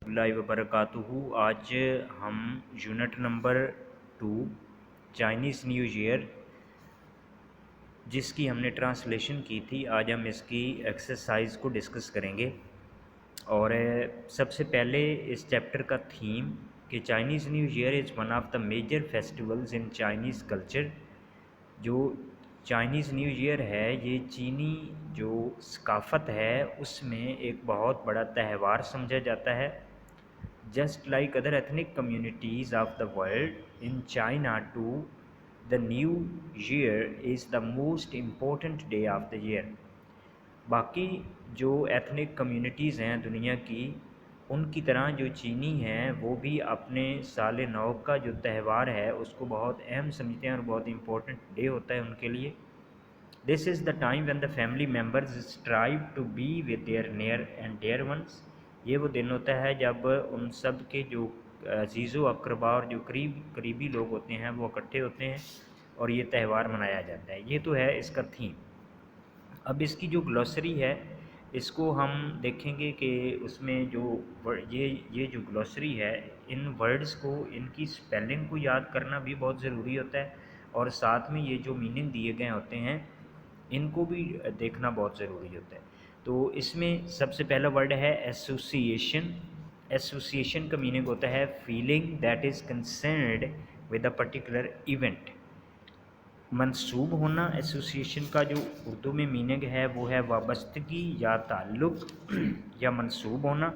वबरकातुहू। आज हम unit number 2 Chinese new year जिसकी हमने ट्रांसलेशन की थी, आज हम इसकी एक्सरसाइज को डिस्कस करेंगे। और सबसे पहले इस चैप्टर का थीम कि Chinese new year is one of the major festivals in Chinese culture. जो चाइनीज़ न्यू ईयर है ये चीनी जो सकाफ़त है उसमें एक बहुत बड़ा त्यौहार समझा जाता है। Just like other ethnic communities of the world, in China too, the New Year is the most important day of the year. बाकी जो एथनिक कम्युनिटीज़ हैं दुनिया की, उनकी तरह जो चीनी हैं वो भी अपने साल नौ का जो त्यौहार है उसको बहुत अहम समझते हैं और बहुत इम्पोर्टेंट डे होता है उनके लिए। This is the time when the family members strive to be with their near and dear ones. ये वो दिन होता है जब उन सब के जो अजीज़ो अकरबा और जो करीबी लोग होते हैं वो इकट्ठे होते हैं और ये त्यौहार मनाया जाता है। ये तो है इसका थीम। अब इसकी जो ग्लॉसरी है इसको हम देखेंगे कि उसमें जो ये जो ग्लॉसरी है, इन वर्ड्स को, इनकी स्पेलिंग को याद करना भी बहुत ज़रूरी होता है और साथ में ये जो मीनिंग दिए गए होते हैं इनको भी देखना बहुत ज़रूरी होता है। तो इसमें सबसे पहला वर्ड है एसोसिएशन। एसोसिएशन का मीनिंग होता है feeling that is concerned with a particular event. मंसूब होना एसोसिएशन का जो उर्दू में मीनिंग है वो है वाबस्तगी या ताल्लुक़ या मंसूब होना।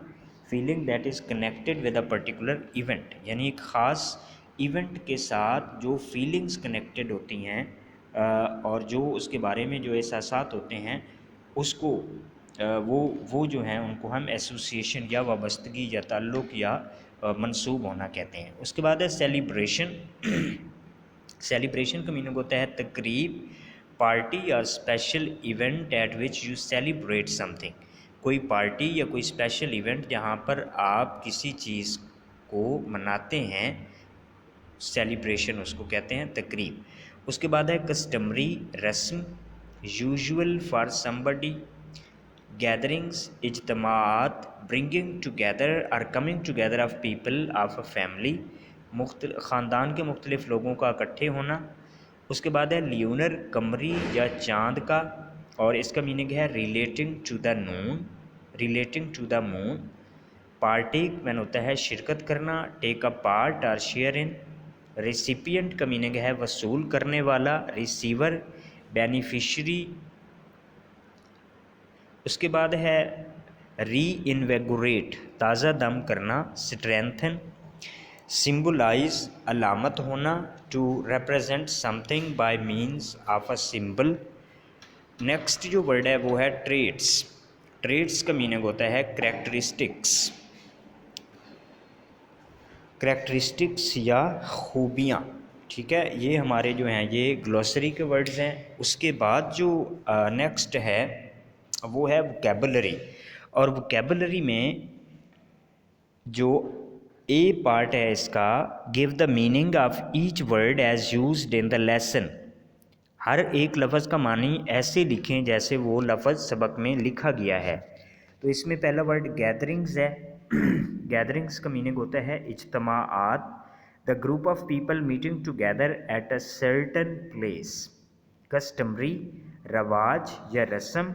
Feeling that is connected with a particular event, यानी एक ख़ास इवेंट के साथ जो फीलिंग्स कनेक्टेड होती हैं और जो उसके बारे में जो एहसासात होते हैं उसको वो जो हैं उनको हम एसोसिएशन या वाबस्तगी या ताल्लुक़ या मंसूब होना कहते हैं। उसके बाद है सेलिब्रेशन। सेलिब्रेशन का मीनिंग होता है तकरीब, पार्टी या special event at which you celebrate something. कोई पार्टी या कोई स्पेशल इवेंट जहाँ पर आप किसी चीज़ को मनाते हैं, सेलिब्रेशन उसको कहते हैं, तकरीब। उसके बाद है कस्टमरी, रस्म, यूजुअल फॉर समबडी, गैदरिंग्स, इज्तमात, ब्रिंगिंग टुगेदर और coming together of people of a family, ख़ानदान के मुख्तलिफ़ लोगों का इकट्ठे होना। उसके बाद है ल्यूनर, कमरी या चाँद का, और इसका मीनिंग है relating to the noon, relating to the moon. Partake mean होता है शिरकत करना, टेक अ पार्ट और शेयर इन। रेसिपिएंट का मीनिंग है वसूल करने वाला, रिसीवर, बेनिफिशरी। उसके बाद है री इन्वेगोरेट, ताज़ा दम करना, स्ट्रेंथन। सिम्बलाइज, अलामत होना, to represent something by means of a symbol. Next जो वर्ड है वो है ट्रेड्स। ट्रेड्स का मीनिंग होता है करेक्टरिस्टिक्स, करेक्टरिस्टिक्स या खूबियाँ। ठीक है, ये हमारे जो हैं ये ग्लॉसरी के वर्ड्स हैं। उसके बाद जो नेक्स्ट है वो है वोकैबुलरी। और वोकैबुलरी में जो ए पार्ट है इसका, give the meaning of each word as used in the lesson. हर एक लफ्ज़ का मानी ऐसे लिखें जैसे वो लफ्ज़ सबक में लिखा गया है। तो इसमें पहला वर्ड गैदरिंग्स है। गैदरिंग्स का मीनिंग होता है इज्तमाआत, the group of people meeting together at a certain place. Customary, रवाज या रस्म,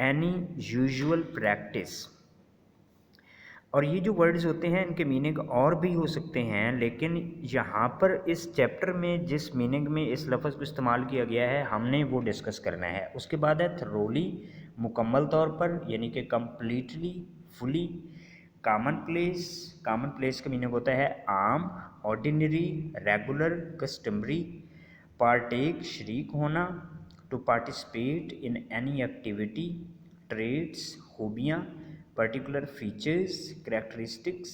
एनी यूजुअल प्रैक्टिस। और ये जो वर्ड्स होते हैं इनके मीनिंग और भी हो सकते हैं, लेकिन यहाँ पर इस चैप्टर में जिस मीनिंग में इस लफ्ज़ को इस्तेमाल किया गया है हमने वो डिस्कस करना है। उसके बाद है थरोली, मुकम्मल तौर पर, यानी कि completely, fully. Common place, common place का मीनिंग होता है आम, ऑर्डिनरी, रेगुलर, कस्टमरी। पार्टेक, शरीक होना, to participate in any activity. Traits, खूबियाँ, particular features, characteristics.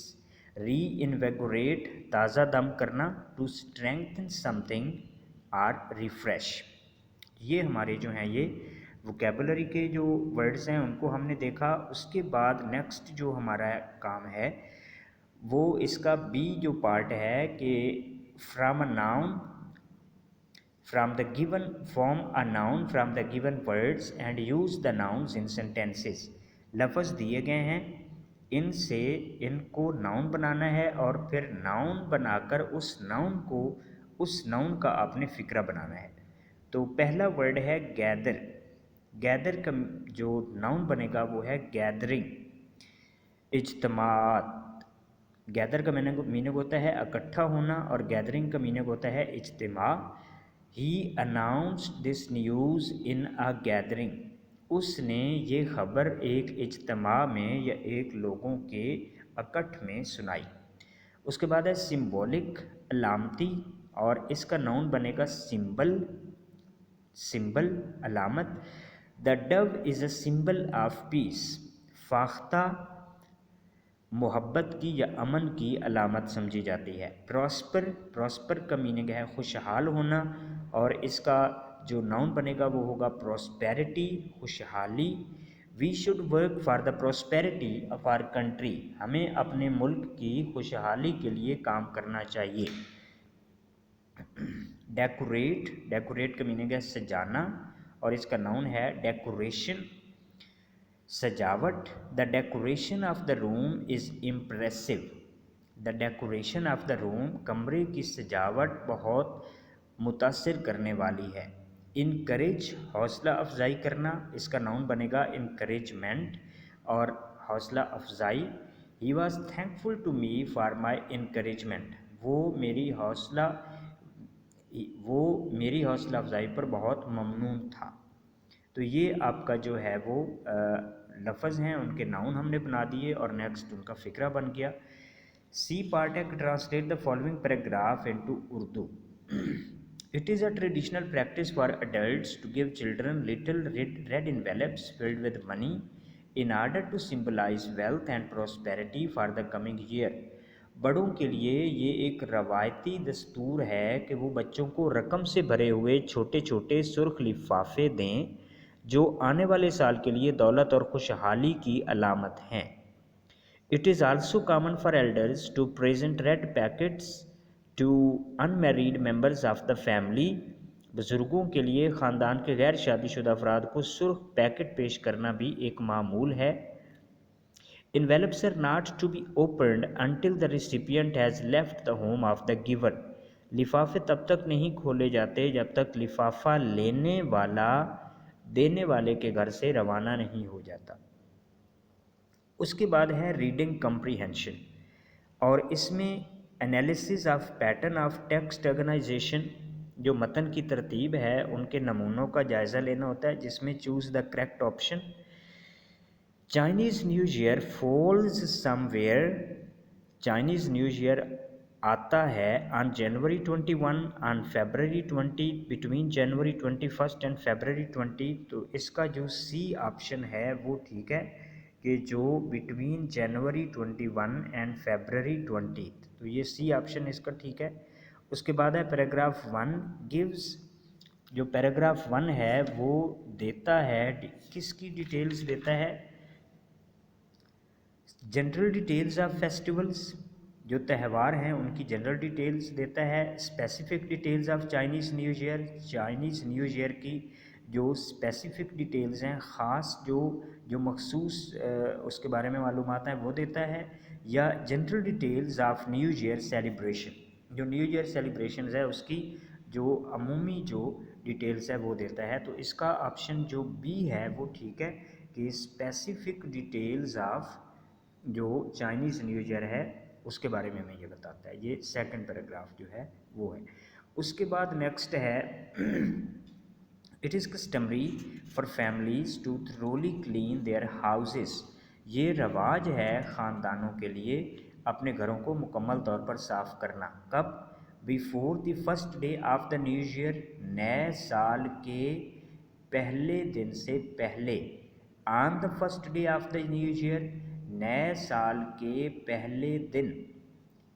Reinvigorate, ताज़ा दम करना, to strengthen something or refresh. ये हमारे जो हैं ये वोकैबुलरी के जो वर्ड्स हैं उनको हमने देखा। उसके बाद नेक्स्ट जो हमारा काम है वो इसका बी जो पार्ट है कि from a noun, from the given form a noun from the given words and use the nouns in sentences। लफ्ज़ दिए गए हैं इनसे इनको नाउन बनाना है और फिर नाउन बनाकर उस नाउन का आपने फ़िक्रा बनाना है। तो पहला वर्ड है गैदर। गैदर का जो नाउन बनेगा वो है गैदरिंग, इज्तमात। गैदर का मीनिंग होता है इकट्ठा होना और गैदरिंग का मीनिंग होता है इज्तिमा। He announced this news in a gathering. उसने ये खबर एक इज्तिमा में या एक लोगों के इकट्ठ में सुनाई। उसके बाद है सिंबॉलिक, अलामती, और इसका नाउन बनेगा सिंबल। सिंबल, अलामत। The dove is a symbol of peace. फाख्ता मोहब्बत की या अमन की अलामत समझी जाती है। प्रॉस्पर का मीनिंग है खुशहाल होना और इसका जो नाउन बनेगा वो होगा प्रॉस्पेरिटी, खुशहाली। We should work for the prosperity of our country. हमें अपने मुल्क की खुशहाली के लिए काम करना चाहिए। डेकोरेट का मीनिंग है सजाना और इसका नाउन है डेकोरेशन, सजावट। The decoration of the room is impressive. The decoration of the room, कमरे की सजावट बहुत मुतासिर करने वाली है। इनकरेज, हौसला अफजाई करना, इसका नाउन बनेगा इनकरेजमेंट और हौसला अफजाई। He was thankful to me for my encouragement. वो मेरी हौसला अफजाई पर बहुत ममनून था। तो ये आपका जो है वो लफ्ज़ हैं, उनके नाउन हमने बना दिए और नेक्स्ट उनका फ़िक्रा बन गया। सी पार्ट है, translate the following paragraph into Urdu. It is a traditional practice for adults to give children little red envelopes filled with money in order to symbolize wealth and prosperity for the coming year. बड़ों के लिए ये एक रवायती दस्तूर है कि वो बच्चों को रकम से भरे हुए छोटे छोटे सुर्ख लिफाफे दें जो आने वाले साल के लिए दौलत और खुशहाली की अलामत हैं। It is also common for elders to present red packets to unmarried members of the family. बुज़ुर्गों के लिए ख़ानदान के गैर शादीशुदा अफराद को सुर्ख पैकेट पेश करना भी एक मामूल है। Envelopes are not to be opened until the recipient has left the home of the giver. लिफाफे तब तक नहीं खोले जाते जब तक लिफाफा लेने वाला देने वाले के घर से रवाना नहीं हो जाता। उसके बाद है रीडिंग कम्प्रीहेंशन और इसमें analysis of pattern of text organization, जो मतन की तरतीब है उनके नमूनों का जायज़ा लेना होता है, जिसमें choose the correct option. Chinese new year falls somewhere. Chinese new year आता है on January 21, on February 20, between January 21 and February 20। तो इसका जो सी ऑप्शन है वो ठीक है कि जो बिटवीन जनवरी 21 एंड फेबररी 20, तो ये सी ऑप्शन इसका ठीक है। उसके बाद है पैराग्राफ 1 गिव्स। जो पैराग्राफ 1 है वो देता है किसकी डिटेल्स देता है? जनरल डिटेल्स ऑफ फेस्टिवल्स, जो त्यौहार हैं उनकी जनरल डिटेल्स देता है। Specific details of Chinese new year, Chinese new year की जो स्पेसिफिक डिटेल्स हैं, ख़ास जो मखसूस उसके बारे में मालूमात हैं वो देता है। या general details of new year celebration, जो न्यू ईयर सेलिब्रेशन है उसकी जो अमूमी जो डिटेल्स है वो देता है। तो इसका ऑप्शन जो बी है वो ठीक है कि स्पेसिफिक डिटेल्स ऑफ जो चाइनीज़ न्यू ईयर है उसके बारे में हमें ये बताता है। ये सेकंड पैराग्राफ जो है वो है। उसके बाद नेक्स्ट है it is customary for families to thoroughly clean their houses. ये रवाज है ख़ानदानों के लिए अपने घरों को मुकम्मल तौर पर साफ़ करना। कब? Before the first day of the new year, नए साल के पहले दिन से पहले। On the first day of the new year, नए साल के पहले दिन।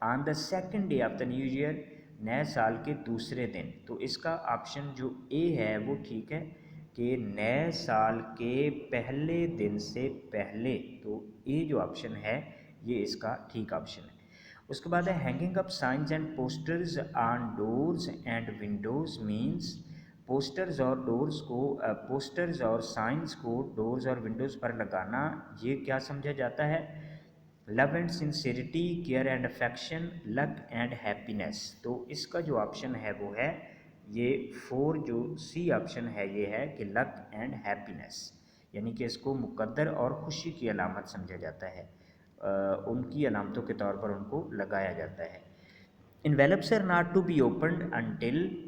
On the second day of the new year, नए साल के दूसरे दिन। तो इसका ऑप्शन जो ए है वो ठीक है कि नए साल के पहले दिन से पहले। तो ए जो ऑप्शन है ये इसका ठीक ऑप्शन है। उसके बाद है hanging up science and posters on doors and Windows means. Posters और साइंस को डोर्स और विंडोज़ पर लगाना, ये क्या समझा जाता है? Love and sincerity, care and affection, luck and happiness. तो इसका जो ऑप्शन है वो है ये 4, जो सी ऑप्शन है ये है कि लक एंड हैप्पीनेस, यानी कि इसको मुकद्दर और खुशी की अलामत समझा जाता है, उनकी अलामतों के तौर पर उनको लगाया जाता है। Envelopes are not to be opened until,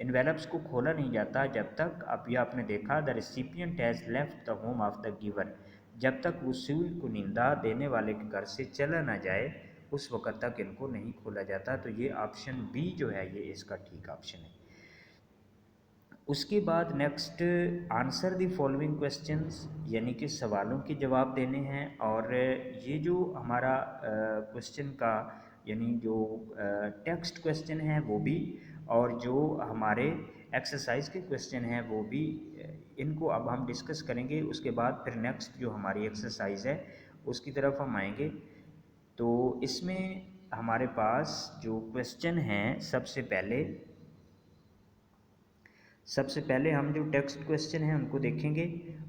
envelopes को खोला नहीं जाता जब तक, अब यह आपने देखा, the recipient has left the home of the giver, जब तक वो सिविल कुनिंदा देने वाले के घर से चला ना जाए उस वक़्त तक इनको नहीं खोला जाता। तो ये ऑप्शन बी जो है ये इसका ठीक ऑप्शन है। उसके बाद next, answer the following questions, यानी कि सवालों के जवाब देने हैं। और ये जो हमारा क्वेश्चन का यानी जो टेक्स्ट क्वेश्चन है वो भी, और जो हमारे एक्सरसाइज के क्वेश्चन हैं वो भी, इनको अब हम डिस्कस करेंगे। उसके बाद फिर नेक्स्ट जो हमारी एक्सरसाइज है उसकी तरफ हम आएंगे। तो इसमें हमारे पास जो क्वेश्चन हैं, सबसे पहले हम जो टेक्स्ट क्वेश्चन हैं उनको देखेंगे,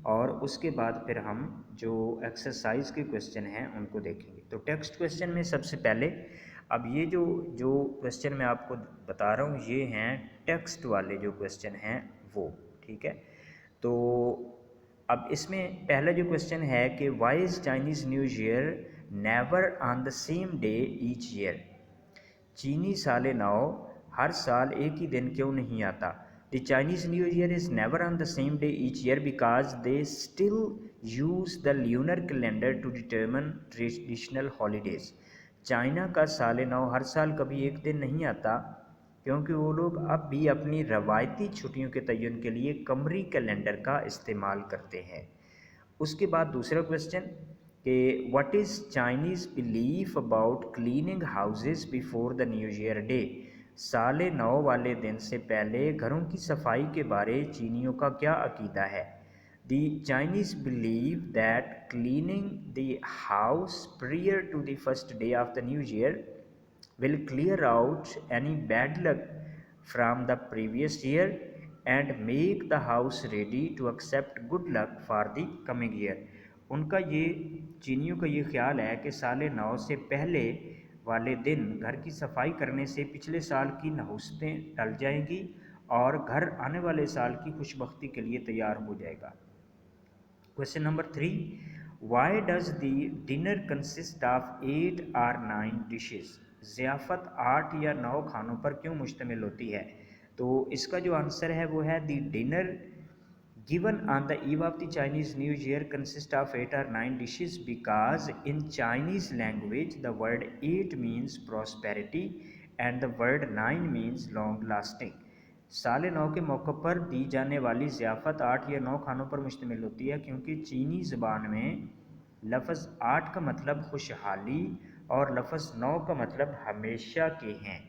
और उसके बाद फिर हम जो एक्सरसाइज के क्वेश्चन हैं उनको देखेंगे। तो टेक्स्ट क्वेश्चन में सबसे पहले, अब ये जो जो क्वेश्चन मैं आपको बता रहा हूँ ये हैं टेक्स्ट वाले जो क्वेश्चन हैं वो, ठीक है। तो अब इसमें पहला जो क्वेश्चन है कि why is Chinese new year never on the same day each year, चीनी साल नौ हर साल एक ही दिन क्यों नहीं आता। The Chinese new year is never on the same day each year because they still use the lunar calendar to determine traditional holidays. China का साल नौ हर साल कभी एक दिन नहीं आता क्योंकि वो लोग अब भी अपनी रवायती छुट्टियों के तयन के लिए कमरी कैलेंडर का इस्तेमाल करते हैं। उसके बाद दूसरा क्वेश्चन कि what is Chinese belief about cleaning houses before the new year day, साल नौ वाले दिन से पहले घरों की सफाई के बारे चीनियों का क्या अकीदा है। The Chinese believe that cleaning the house prior to the first day of the new year will clear out any bad luck from the previous year and make the house ready to accept good luck for the coming year। उनका ये, चीनियों का ये ख्याल है कि साल नौ से पहले वाले दिन घर की सफाई करने से पिछले साल की नहुस्तें टल जाएंगी और घर आने वाले साल की खुशबख्ती के लिए तैयार हो जाएगा। Question number 3, why does the dinner consist of 8 और 9 डिशेस, ज़ियाफ़त 8 या 9 खानों पर क्यों मुश्तमिल होती है। तो इसका जो आंसर है वो है the dinner given on the eve of the Chinese new year consist of 8 और 9 dishes because in Chinese language the word 8 means prosperity and the word 9 means long lasting. साल नौ के मौके पर दी जाने वाली ज़ियाफ़त 8 या 9 खानों पर मुश्तमिल होती है क्योंकि चीनी ज़बान में लफ्ज़ 8 का मतलब खुशहाली और लफ्ज़ 9 का मतलब हमेशा के हैं।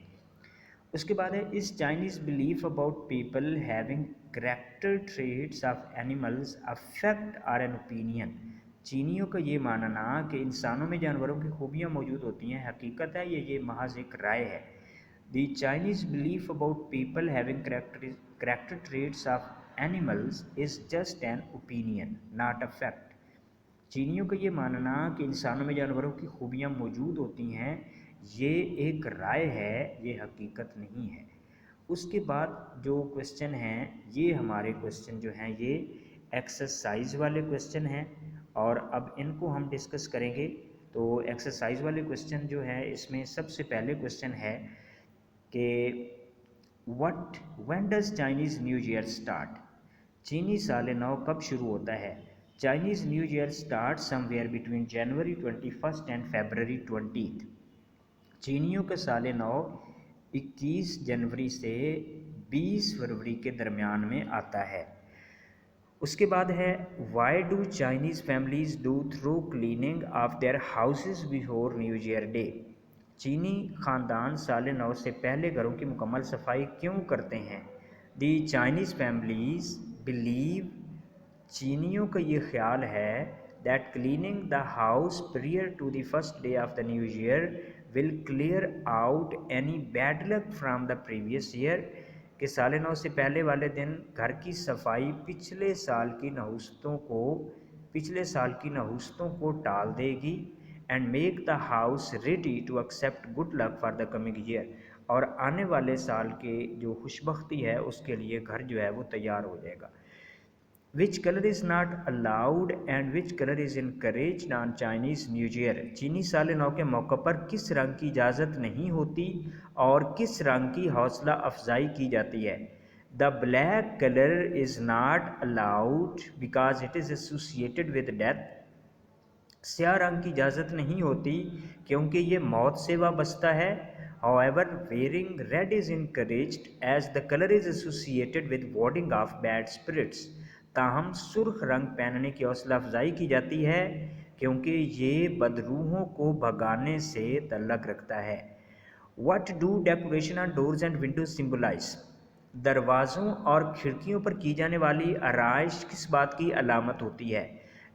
उसके बाद है, इस Chinese belief about people having character traits of animals affect are an opinion, चीनियों का ये मानना कि इंसानों में जानवरों की खूबियाँ मौजूद होती हैं हकीकत है ये महज एक राय है। The Chinese belief about people having character traits of animals is just an opinion, not a fact। चीनियों का ये मानना कि इंसानों में जानवरों की खूबियाँ मौजूद होती हैं ये एक राय है, ये हकीकत नहीं है। उसके बाद जो क्वेश्चन हैं ये हमारे क्वेश्चन जो हैं ये एक्सरसाइज वाले क्वेश्चन हैं और अब इनको हम डिस्कस करेंगे। तो एक्सरसाइज वाले क्वेश्चन जो है इसमें सबसे पहले क्वेश्चन है कि when does Chinese new year start, चीनी साल नौ कब शुरू होता है। Chinese new year start somewhere between January 21 and February 20। चीनियों का साल नौ 21 जनवरी से 20 फरवरी के दरमियान में आता है। उसके बाद है, why do Chinese families do through cleaning of their houses before new year day, चीनी ख़ानदान साल नौ से पहले घरों की मुकम्मल सफाई क्यों करते हैं। दी चाइनीज़ फैमिलीज़ बिलीव, चीनियों का ये ख्याल है that cleaning the house prior to the first day of the new year will clear out any bad luck from the previous year, कि साल नौ से पहले वाले दिन घर की सफाई पिछले साल की नहुस्तों को टाल देगी। And make the house ready to accept good luck for the coming year, और आने वाले साल के जो खुशबख्ती है उसके लिए घर जो है वो तैयार हो जाएगा। Which colour is not allowed and which colour is encourage on Chinese new year, चीनी साल नौ के मौके पर किस रंग की इजाज़त नहीं होती और किस रंग की हौसला अफजाई की जाती है। The black colour is not allowed because it is associated with death, स्याह रंग की इजाज़त नहीं होती क्योंकि ये मौत से वाबस्ता है। However, wearing red is encouraged as the color is associated with warding off bad spirits. ताहम सुर्ख रंग पहनने की हौसला अफजाई की जाती है क्योंकि ये बदरूहों को भगाने से तल्लक रखता है। What do decoration on doors and windows symbolize? दरवाज़ों और खिड़कियों पर की जाने वाली आराइश किस बात की अलामत होती है।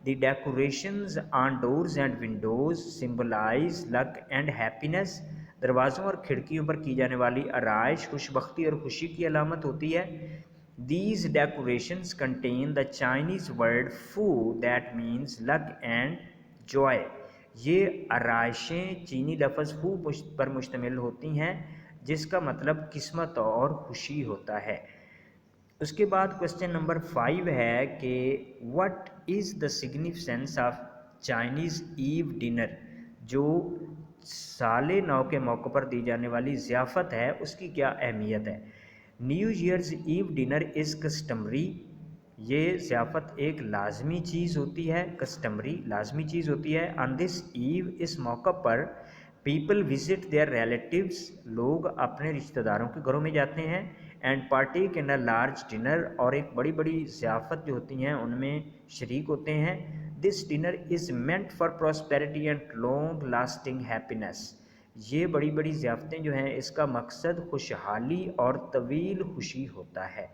The decorations on doors and windows symbolize luck and happiness. दरवाज़ों और खिड़कियों पर की जाने वाली आराइश खुशबख्ती और खुशी की अलामत होती है। These decorations contain the Chinese word fu that means luck and joy. ये आराइशें चीनी लफ्ज़ फू पर मुश्तमिल होती हैं जिसका मतलब किस्मत और खुशी होता है। उसके बाद क्वेश्चन नंबर 5 है कि what is the significance of Chinese eve dinner, जो साले नौ के मौके पर दी जाने वाली ज़ियाफ़त है उसकी क्या अहमियत है। New year's eve dinner is customary, ये ज़ियाफ़त एक लाजमी चीज़ होती है, कस्टमरी लाजमी चीज़ होती है। ऑन दिस ईव, इस मौका पर पीपल विजिट देयर रिलेटिव्स, लोग अपने रिश्तेदारों के घरों में जाते हैं। And partake in a large dinner, और एक बड़ी बड़ी ज़ियाफ़त जो होती हैं उनमें शरीक होते हैं। This dinner is meant for prosperity and long lasting happiness, ये बड़ी बड़ी ज़ियाफ़तें जो हैं इसका मकसद खुशहाली और तवील खुशी होता है।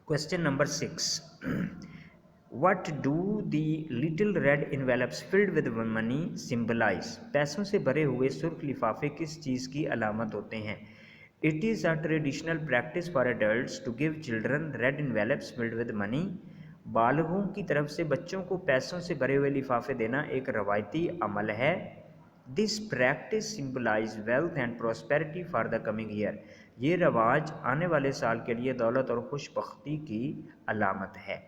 Question number 6, What do the little red envelopes filled with money symbolize? पैसों से भरे हुए सुर्ख लिफाफे किस चीज़ की अलामत होते हैं। It is a traditional practice for adults to give children red envelopes filled with money. बालगों की तरफ से बच्चों को पैसों से भरे हुए लिफाफे देना एक रवायती अमल है। This practice symbolize wealth and prosperity for the coming year, ये रवाज आने वाले साल के लिए दौलत और खुशबख्ती की अलामत है।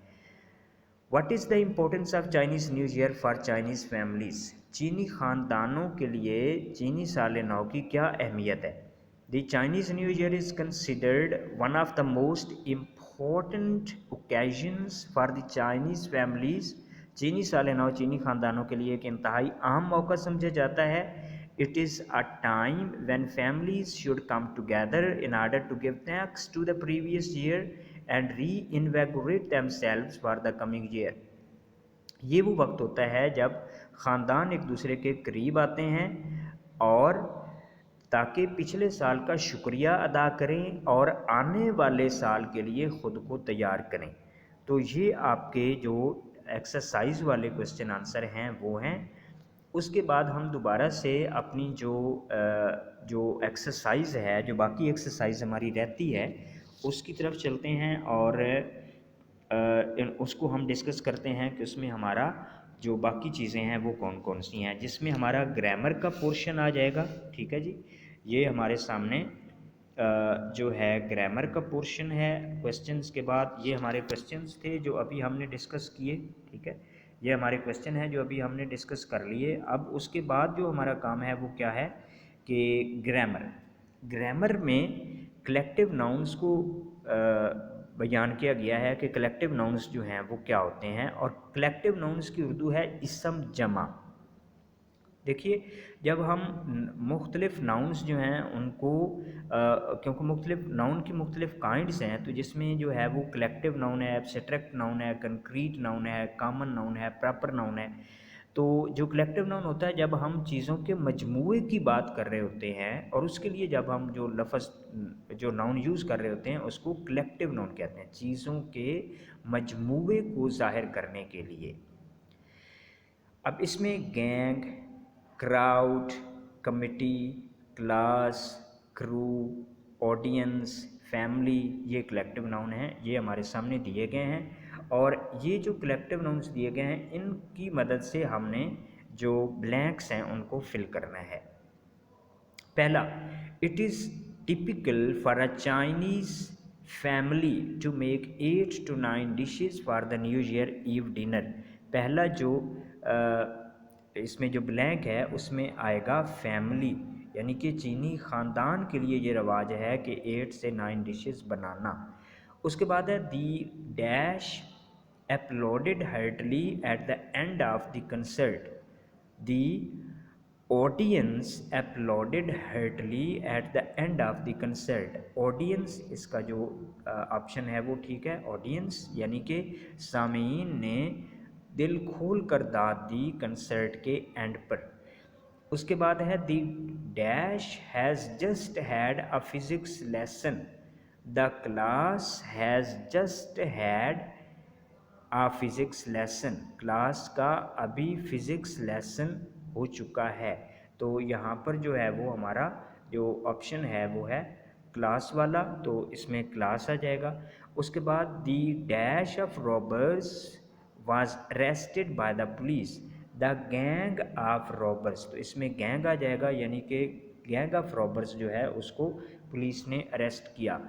What is the importance of Chinese New Year for Chinese families? चीनी ख़ानदानों के लिए चीनी साल नौ की क्या अहमियत है। The Chinese New Year is considered one of the most important occasions for the Chinese families. चीनी साल नौ चीनी ख़ानदानों के लिए एक इंतहाई अहम मौका समझा जाता है। It is a time when families should come together in order to give thanks to the previous year and reinvigorate themselves for the coming year. ये वो वक्त होता है जब ख़ानदान एक दूसरे के करीब आते हैं और ताकि पिछले साल का शुक्रिया अदा करें और आने वाले साल के लिए ख़ुद को तैयार करें। तो ये आपके जो एक्सरसाइज वाले क्वेश्चन आंसर हैं वो हैं। उसके बाद हम दोबारा से अपनी जो एक्सरसाइज है, जो बाकी एक्सरसाइज हमारी रहती है उसकी तरफ चलते हैं और उसको हम डिस्कस करते हैं कि उसमें हमारा जो बाकी चीज़ें हैं वो कौन कौन सी हैं, जिसमें हमारा ग्रामर का पोर्शन आ जाएगा। ठीक है जी, ये हमारे सामने जो है ग्रामर का पोर्शन है। क्वेश्चंस के बाद ये हमारे क्वेश्चंस थे जो अभी हमने डिस्कस किए। ठीक है, ये हमारे क्वेश्चन हैं जो अभी हमने डिस्कस कर लिए। अब उसके बाद जो हमारा काम है वो क्या है कि ग्रामर में कलेक्टिव नाउन्स को बयान किया गया है कि कलेक्टिव नाउन्स जो हैं वो क्या होते हैं, और कलेक्टिव नाउन्स की उर्दू है इसम जमा। देखिए, जब हम मुख्तलिफ़ नाउन्स जो हैं उनको क्योंकि मुख्तलिफ़ नाउन की मुख्तलिफ़ काइंड्स हैं, तो जिसमें जो है वो कलेक्टिव नाउन है, एब्स्ट्रैक्ट नाउन है, कंक्रीट नाउन है, कॉमन नाउन है, प्रॉपर नाउन है। तो जो कलेक्टिव नाउन होता है जब हम चीज़ों के मजमूए की बात कर रहे होते हैं, और उसके लिए जब हम जो लफ्ज़ जो नाउन यूज़ कर रहे होते हैं उसको कलेक्टिव नाउन कहते हैं, चीज़ों के मजमूए को ज़ाहिर करने के लिए। अब इसमें gang, crowd, committee, class, crew, audience, family, ये कलेक्टिव नाउन हैं, ये हमारे सामने दिए गए हैं। और ये जो कलेक्टिव नाउन्स दिए गए हैं इनकी मदद से हमने जो ब्लैंक्स हैं उनको फिल करना है। पहला, it is typical for a Chinese family to make 8 to 9 dishes for the new year eve dinner. पहला जो इसमें जो ब्लैंक है उसमें आएगा फैमिली, यानी कि चीनी ख़ानदान के लिए ये रवाज है कि 8 से 9 डिशेस बनाना। उसके बाद है the dash applauded heartily at the end of the concert. The audience applauded heartily at the end of the concert. Audience इसका जो ऑप्शन है वो ठीक है, ऑडियंस यानी कि सामीन ने दिल खोल कर दाद दी कंसर्ट के एंड पर। उसके बाद है the dash has just had a physics lesson. The class has just had a physics lesson. Class का अभी फिज़िक्स लेसन हो चुका है। तो यहाँ पर जो है वो हमारा जो ऑप्शन है वो है क्लास वाला, तो इसमें क्लास आ जाएगा। उसके बाद the dash of robbers was arrested by the police. The gang of robbers, तो इसमें गैंग आ जाएगा, यानी कि गैंग ऑफ रॉबर्स जो है उसको पुलिस ने अरेस्ट किया।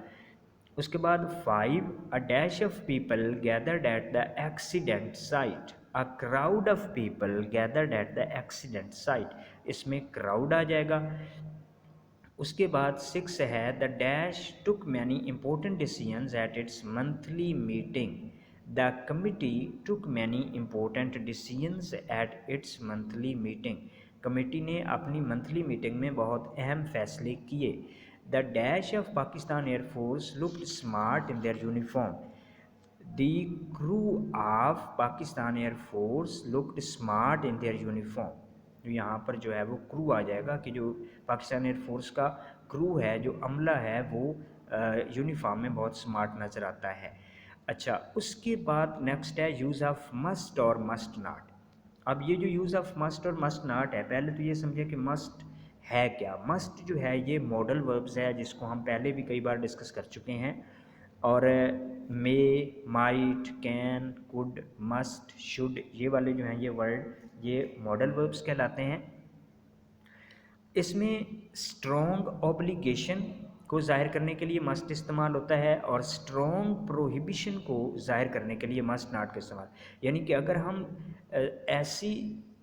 उसके बाद 5, a dash of people gathered at the accident site. A crowd of people gathered at the accident site, इसमें क्राउड आ जाएगा। उसके बाद 6 है the dash took many important decisions at its monthly meeting. The committee took many important decisions at its monthly meeting. Committee ने अपनी monthly meeting में बहुत अहम फैसले किए। The dash of Pakistan air force looked smart in their uniform. The crew of Pakistan air force looked smart in their uniform. तो यहाँ पर जो है वो क्रू आ जाएगा कि जो पाकिस्तान एयरफोर्स का क्रू है, जो अमला है, वो यूनिफॉर्म में बहुत स्मार्ट नज़र आता है। अच्छा, उसके बाद नेक्स्ट है यूज़ ऑफ मस्ट और मस्ट नॉट। अब ये जो यूज़ ऑफ मस्ट और मस्ट नॉट है, पहले तो ये समझे कि मस्ट है क्या। मस्ट जो है ये मॉडल वर्ब्स है, जिसको हम पहले भी कई बार डिस्कस कर चुके हैं। और may, might, can, could, must, should, ये वाले जो हैं ये वर्ड ये मॉडल वर्ब्स कहलाते हैं। इसमें स्ट्रॉन्ग ऑब्लिगेशन को ज़ाहिर करने के लिए मस्ट इस्तेमाल होता है और स्ट्रॉन्ग प्रोहिबिशन को ज़ाहिर करने के लिए मस्ट नॉट का इस्तेमाल। यानी कि अगर हम ऐसी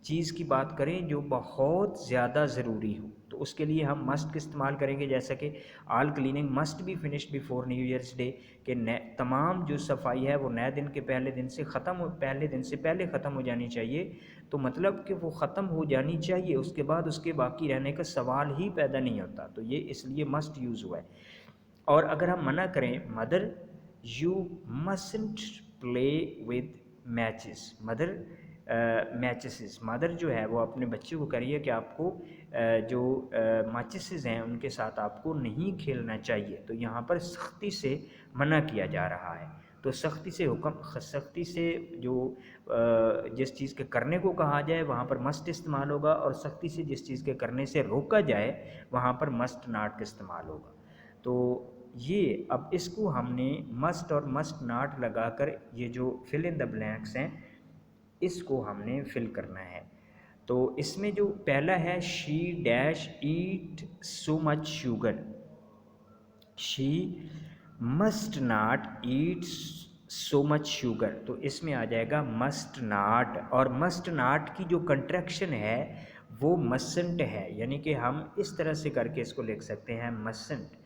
चीज़ की बात करें जो बहुत ज़्यादा ज़रूरी हो तो उसके लिए हम मस्ट का इस्तेमाल करेंगे, जैसा कि all cleaning must be finished before new years day, कि तमाम जो सफाई है वो नए दिन के पहले दिन से पहले ख़त्म हो जानी चाहिए। तो मतलब कि वो ख़त्म हो जानी चाहिए, उसके बाद उसके बाकी रहने का सवाल ही पैदा नहीं होता, तो ये इसलिए मस्ट यूज़ हुआ है। और अगर हम मना करें mother you mustn't play with matches. Mother matches, mother जो है वो अपने बच्चे को कह रही है कि आपको जो माचिसेस हैं उनके साथ आपको नहीं खेलना चाहिए। तो यहाँ पर सख्ती से मना किया जा रहा है। तो सख्ती से हुक्म, सख्ती से जो जिस चीज़ के करने को कहा जाए वहाँ पर मस्ट इस्तेमाल होगा, और सख्ती से जिस चीज़ के करने से रोका जाए वहाँ पर मस्ट नॉट का इस्तेमाल होगा। तो ये अब इसको हमने मस्ट और मस्ट नॉट लगाकर ये जो फिल इन द ब्लैंक्स हैं इसको हमने फिल करना है। तो इसमें जो पहला है she dash eat so much sugar. She must not eat so much sugar, तो इसमें आ जाएगा मस्ट नॉट। और मस्ट नॉट की जो कंट्रैक्शन है वो मसंट है, यानी कि हम इस तरह से करके इसको लिख सकते हैं मसंट।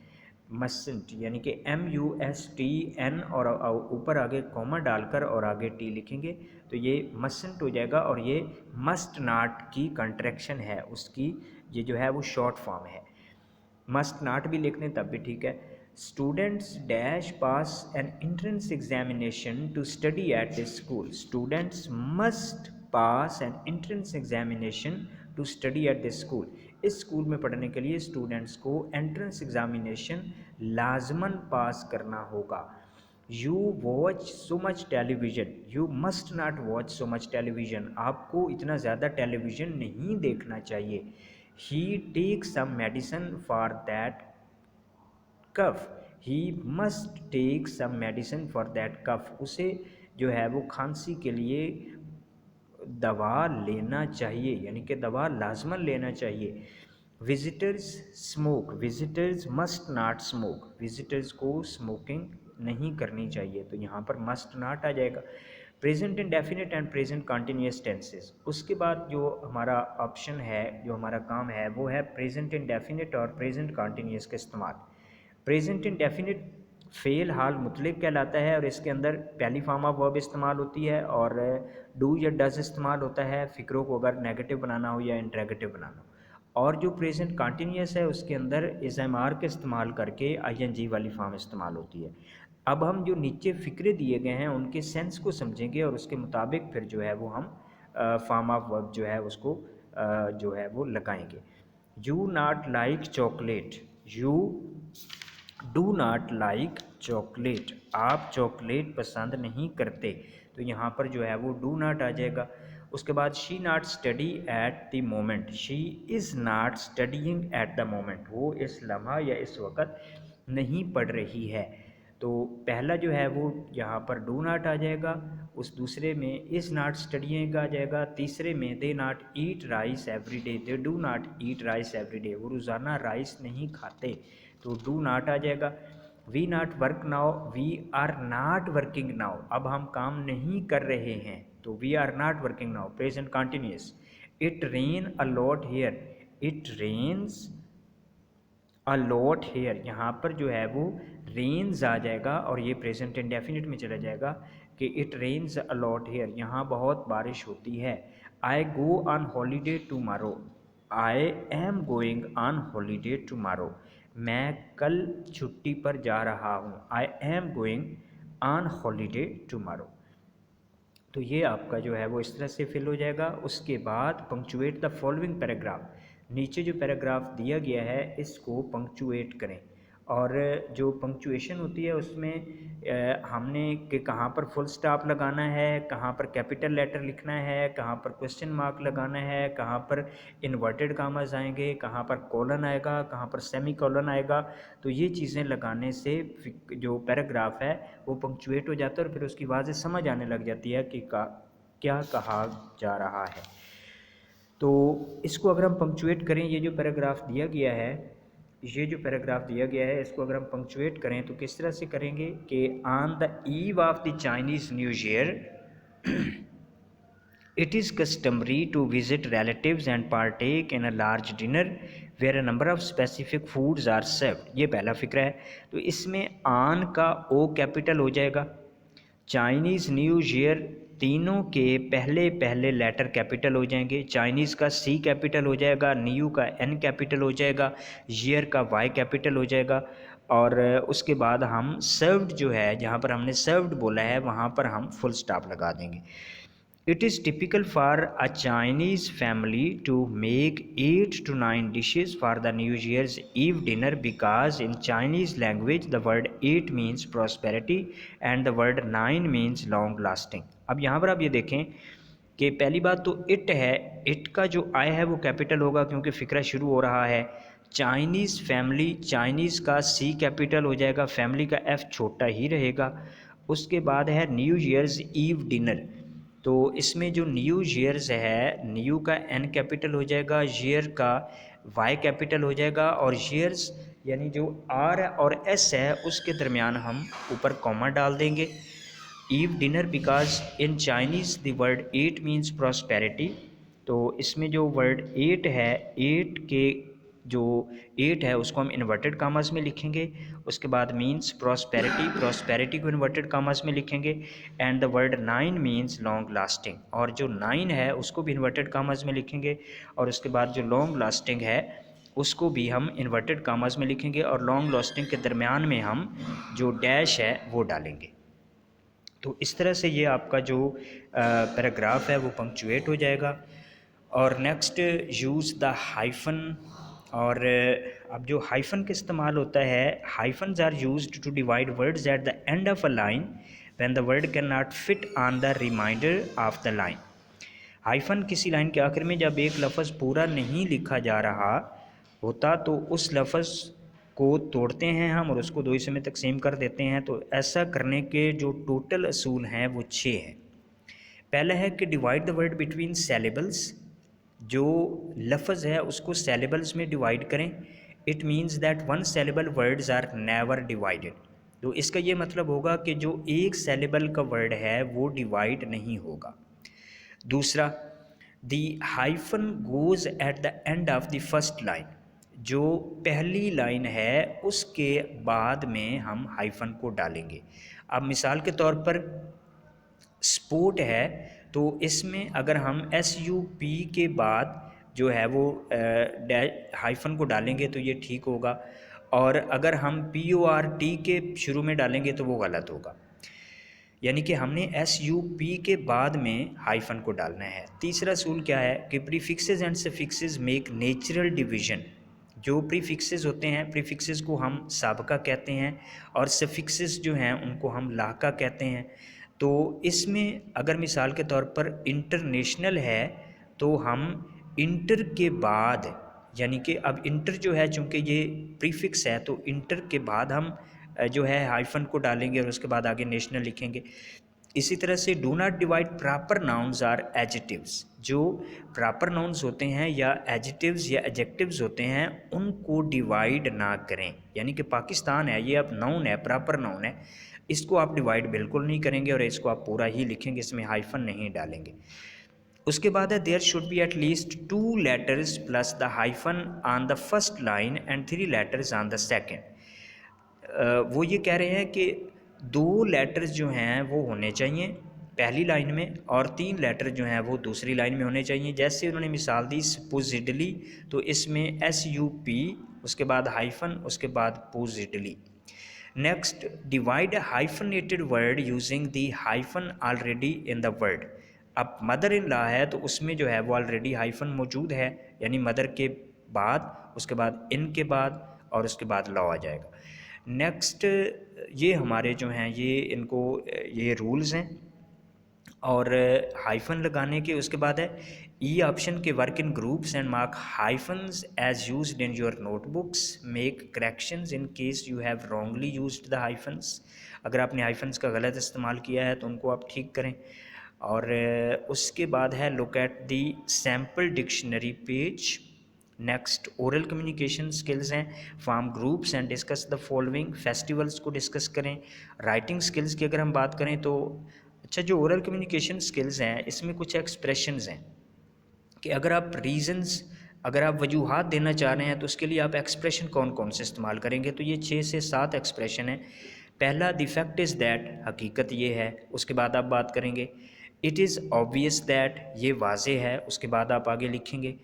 मसंट यानी कि MUSTN और ऊपर आगे कॉमा डालकर और आगे टी लिखेंगे तो ये मसंट हो जाएगा। और ये मस्ट नॉट की कंट्रैक्शन है, उसकी ये जो है वो शॉर्ट फॉर्म है। मस्ट नॉट भी लिख लें तब भी ठीक है। Students dash pass an entrance examination to study at this school. Students must pass an entrance examination to study at this school. इस स्कूल में पढ़ने के लिए स्टूडेंट्स को एंट्रेंस एग्जामिनेशन लाजमन पास करना होगा। You watch so much television. You must not watch so much television, आपको इतना ज़्यादा टेलीविज़न नहीं देखना चाहिए। He take some medicine for that cough. He must take some medicine for that cough, उसे जो है वो खांसी के लिए दवा लेना चाहिए, यानी कि दवा लाजमन लेना चाहिए। Visitors smoke, visitors must not smoke, visitors को स्मोकिंग नहीं करनी चाहिए, तो यहाँ पर मस्ट नॉट आ जाएगा। Present indefinite and present continuous tenses. उसके बाद जो हमारा ऑप्शन है, जो हमारा काम है, वो है प्रेजेंट इंडेफिनिट और प्रेजेंट कंटिन्यूस का इस्तेमाल। प्रेजेंट इंडेफिनिट फ़ेल हाल मुतलक कहलाता है और इसके अंदर पहली फॉर्म ऑफ वर्ब इस्तेमाल होती है और डू या डज इस्तेमाल होता है फ़िक्रों को अगर नेगेटिव बनाना हो या इंट्रैगेटिव बनाना हो। और जो प्रेजेंट कंटिन्यूस है उसके अंदर इज़ एम आर का इस्तेमाल करके आई एन जी वाली फॉर्म इस्तेमाल होती है। अब हम जो नीचे फ़िक्रे दिए गए हैं उनके सेंस को समझेंगे और उसके मुताबिक फिर जो है वो हम फॉर्म ऑफ वर्ब जो है उसको जो है वो लगाएंगे। You not like chocolate, you do not like chocolate, आप चॉकलेट पसंद नहीं करते, तो यहाँ पर जो है वो डू नॉट आ जाएगा। उसके बाद she not study at the moment, she is not studying at the moment, वो इस लम्हा या इस वक्त नहीं पढ़ रही है, तो पहला जो है वो यहाँ पर डू नॉट आ जाएगा, उस दूसरे में इज़ नॉट स्टडीइंग आ जाएगा, तीसरे में they not eat rice every day, they do not eat rice every day, वो रोज़ाना राइस नहीं खाते, तो डू नॉट आ जाएगा। We not work now, we are not working now, अब हम काम नहीं कर रहे हैं, तो we are not working now, present continuous. It rain a lot here, it rains a lot here, यहाँ पर जो है वो रेन्स आ जाएगा और ये प्रेजेंट इंडेफिनिट में चला जाएगा कि it rains a lot here, यहाँ बहुत बारिश होती है। I go on holiday tomorrow, I am going on holiday tomorrow, मैं कल छुट्टी पर जा रहा हूँ, I am going on holiday tomorrow. तो ये आपका जो है वो इस तरह से फिल हो जाएगा। उसके बाद पंक्चुएट द फॉलोइंग पैराग्राफ, नीचे जो पैराग्राफ दिया गया है इसको पंक्चुएट करें, और जो पंक्चुएशन होती है उसमें हमने कि कहाँ पर फुल स्टॉप लगाना है, कहाँ पर कैपिटल लेटर लिखना है, कहाँ पर क्वेश्चन मार्क लगाना है, कहाँ पर इन्वर्टेड कामाज आएंगे, कहाँ पर कॉलन आएगा, कहाँ पर सेमी कॉलन आएगा, तो ये चीज़ें लगाने से जो पैराग्राफ है वो पंक्चुएट हो जाता है और फिर उसकी वाज़ेह समझ आने लग जाती है कि क्या कहा जा रहा है। तो इसको अगर हम पंक्चुएट करें, ये जो पैराग्राफ दिया गया है, ये जो पैराग्राफ दिया गया है इसको अगर हम पंक्चुएट करें तो किस तरह से करेंगे कि on the eve of the Chinese new year it is customary to visit relatives and partake in a large dinner where a number of specific foods are served, ये पहला फिक्रा है। तो इसमें ऑन का ओ कैपिटल हो जाएगा, Chinese new year तीनों के पहले पहले लेटर कैपिटल हो जाएंगे, चाइनीज़ का सी कैपिटल हो जाएगा, न्यू का एन कैपिटल हो जाएगा, ईयर का वाई कैपिटल हो जाएगा, और उसके बाद हम सर्व्ड जो है, जहाँ पर हमने सर्व्ड बोला है वहाँ पर हम फुल स्टॉप लगा देंगे। It is typical for a Chinese family to make 8 to 9 dishes for the New Year's Eve dinner because in Chinese language the word 8 means prosperity and the word 9 means long lasting। अब यहाँ पर आप ये देखें कि पहली बात तो इट है, इट का जो आई है वो कैपिटल होगा क्योंकि फ़िक्रा शुरू हो रहा है। चाइनीज़ फैमिली, चाइनीज़ का सी कैपिटल हो जाएगा, फैमिली का एफ़ छोटा ही रहेगा। उसके बाद है न्यू ईयर्स ईव डिनर, तो इसमें जो न्यू ईयर्स है, न्यू का एन कैपिटल हो जाएगा, ईयर का वाई कैपिटल हो जाएगा, और ईयर्स यानी जो आर और एस है उसके दरमियान हम ऊपर कॉमा डाल देंगे। Eve dinner because in Chinese the word 8 means prosperity, तो इसमें जो वर्ड 8 है, 8 के जो 8 है उसको हम इन्वर्टेड कामास में लिखेंगे, उसके बाद मीन्स प्रॉस्पेरिटी, प्रॉस्पेरिटी को इन्वर्टेड कामास में लिखेंगे, and the word 9 means long lasting, और जो 9 है उसको भी इन्वर्टेड कामास में लिखेंगे, और उसके बाद जो लॉन्ग लास्टिंग है उसको भी हम इन्वर्टेड कामास में लिखेंगे, और लॉन्ग लास्टिंग के दरमियान में हम जो डैश है वो डालेंगे। तो इस तरह से ये आपका जो पैराग्राफ है वो पंक्चुएट हो जाएगा। और नेक्स्ट यूज़ द हाइफन, और अब जो हाइफन का इस्तेमाल होता है, hyphens are used to divide words at the end of a line when the word can not fit on the reminder of the line. Hyphen किसी लाइन के आखिर में जब एक लफ्ज़ पूरा नहीं लिखा जा रहा होता तो उस लफ्ज़ को तोड़ते हैं हम और उसको दो हिस्से में तकसीम कर देते हैं। तो ऐसा करने के जो टोटल असूल हैं वो 6 हैं। पहला है कि divide the word between syllables, जो लफ्ज़ है उसको सेलेबल्स में डिवाइड करें। It means that one syllable words are never divided. तो इसका ये मतलब होगा कि जो एक सेलेबल का वर्ड है वो डिवाइड नहीं होगा। दूसरा, the hyphen goes at the end of the first line, जो पहली लाइन है उसके बाद में हम हाइफन को डालेंगे। अब मिसाल के तौर पर स्पोर्ट है तो इसमें अगर हम एस यू पी के बाद जो है वो हाइफन को डालेंगे तो ये ठीक होगा, और अगर हम पी ओ आर टी के शुरू में डालेंगे तो वो गलत होगा। यानी कि हमने एस यू पी के बाद में हाइफन को डालना है। तीसरा असूल क्या है कि prefixes and suffixes make natural division. जो प्रीफिक्सेस होते हैं, प्रीफिक्सेस को हम साबका कहते हैं और सफिक्सेस जो हैं उनको हम लाका कहते हैं। तो इसमें अगर मिसाल के तौर पर इंटरनेशनल है तो हम इंटर के बाद, यानी कि अब इंटर जो है चूँकि ये प्रीफिक्स है तो इंटर के बाद हम जो है हाइफन को डालेंगे और उसके बाद आगे नेशनल लिखेंगे। इसी तरह से do not divide proper nouns or adjectives. जो प्रॉपर नाउन्स होते हैं या एडजेक्टिव्स या एडजेक्टिव्स होते हैं उनको डिवाइड ना करें। यानी कि पाकिस्तान है, ये अब नाउन है, प्रॉपर नाउन है, इसको आप डिवाइड बिल्कुल नहीं करेंगे और इसको आप पूरा ही लिखेंगे, इसमें हाइफन नहीं डालेंगे। उसके बाद है there should be at least 2 letters plus the hyphen on the first line and 3 letters on the second. वो ये कह रहे हैं कि 2 लेटर्स जो हैं वो होने चाहिए पहली लाइन में और 3 लेटर जो हैं वो दूसरी लाइन में होने चाहिए। जैसे उन्होंने मिसाल दी सपोजिडली, तो इसमें एस यू पी, उसके बाद हाइफन, उसके बाद पोजिडली। Next, divide hyphenated word using the hyphen already in the word. अब मदर इन लॉ है तो उसमें जो है वो ऑलरेडी हाइफन मौजूद है, यानी मदर के बाद, उसके बाद इन के बाद और उसके बाद लॉ आ जाएगा। नेक्स्ट, ये हमारे जो हैं ये इनको ये रूल्स हैं। और हाइफन लगाने के उसके बाद है ई ऑप्शन के work in groups and mark hyphens as used in your notebooks, make corrections in case you have wrongly used the hyphens. अगर आपने हाइफन्स का गलत इस्तेमाल किया है तो उनको आप ठीक करें। और उसके बाद है look at the sample dictionary page. Next, oral communication skills हैं, form groups and discuss the following. Festivals को डिस्कस करें। राइटिंग स्किल्स की अगर हम बात करें तो अच्छा, जो ओरल कम्युनिकेशन स्किल्स हैं इसमें कुछ एक्सप्रेशंस हैं कि अगर आप रीजंस, अगर आप वजूहात देना चाह रहे हैं तो उसके लिए आप एक्सप्रेशन कौन कौन से इस्तेमाल करेंगे, तो ये 6 से 7 एक्सप्रेशन हैं। पहला, द फैक्ट इज़ दैट, हकीकत ये है। उसके बाद आप बात करेंगे इट इज़ ऑब्वियस दैट, ये वाजे है। उसके बाद आप आगे लिखेंगे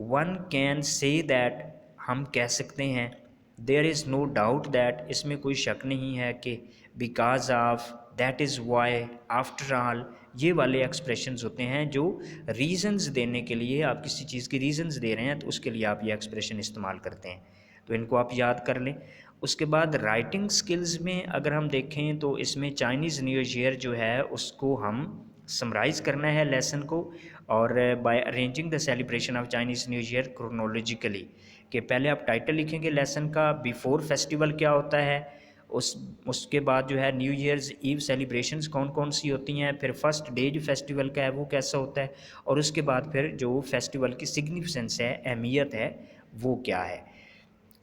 वन कैन से दैट, हम कह सकते हैं। There is no doubt that, इसमें कोई शक नहीं है कि। Because of, that is why, after all, ये वाले एक्सप्रेशंस होते हैं जो रीजंस देने के लिए, आप किसी चीज़ की रीजंस दे रहे हैं तो उसके लिए आप ये एक्सप्रेशन इस्तेमाल करते हैं। तो इनको आप याद कर लें। उसके बाद राइटिंग स्किल्स में अगर हम देखें तो इसमें चाइनीज़ न्यू ईयर जो है उसको हम समराइज़ करना है लेसन को, और by arranging the celebration of Chinese new year chronologically, कि पहले आप टाइटल लिखेंगे लेसन का, बिफोर फेस्टिवल क्या होता है, उसके बाद जो है न्यू ईयर्स ईव सेलिब्रेशंस कौन कौन सी होती हैं, फिर फर्स्ट डे जो फेस्टिवल का है वो कैसा होता है, और उसके बाद फिर जो फेस्टिवल की सिग्निफिकेंस है, अहमियत है, वो क्या है।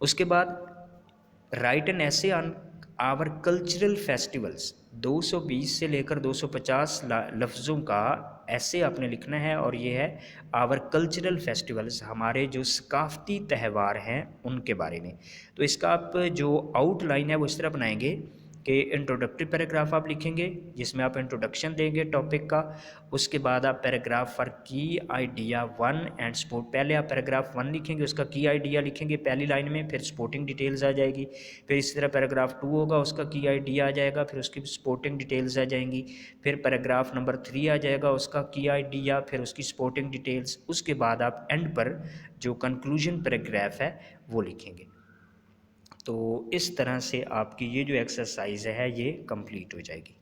उसके बाद राइट एन ऐसे ऑन आवर कल्चरल फेस्टिवल्स, 220 से लेकर 250 लफ्ज़ों का ऐसे आपने लिखना है, और ये है आवर कल्चरल फेस्टिवल्स, हमारे जो सकाफ़ती त्यौहार हैं उनके बारे में। तो इसका आप जो आउटलाइन है वो इस तरह बनाएंगे कि इंट्रोडक्टरी पैराग्राफ आप लिखेंगे जिसमें आप इंट्रोडक्शन देंगे टॉपिक का। उसके बाद आप पैराग्राफ फॉर की आइडिया 1 एंड स्पोर्ट, पहले आप पैराग्राफ 1 लिखेंगे, उसका की आइडिया लिखेंगे पहली लाइन में, फिर स्पोर्टिंग डिटेल्स आ जाएगी। फिर इसी तरह पैराग्राफ 2 होगा, उसका की आइडिया आ जाएगा, फिर उसकी स्पोर्टिंग डिटेल्स आ जाएंगी। फिर पैराग्राफ नंबर 3 आ जाएगा, उसका की आइडिया, फिर उसकी स्पोर्टिंग डिटेल्स। उसके बाद आप एंड पर जो कंक्लूजन पैराग्राफ है वो लिखेंगे। तो इस तरह से आपकी ये जो एक्सरसाइज है ये कंप्लीट हो जाएगी।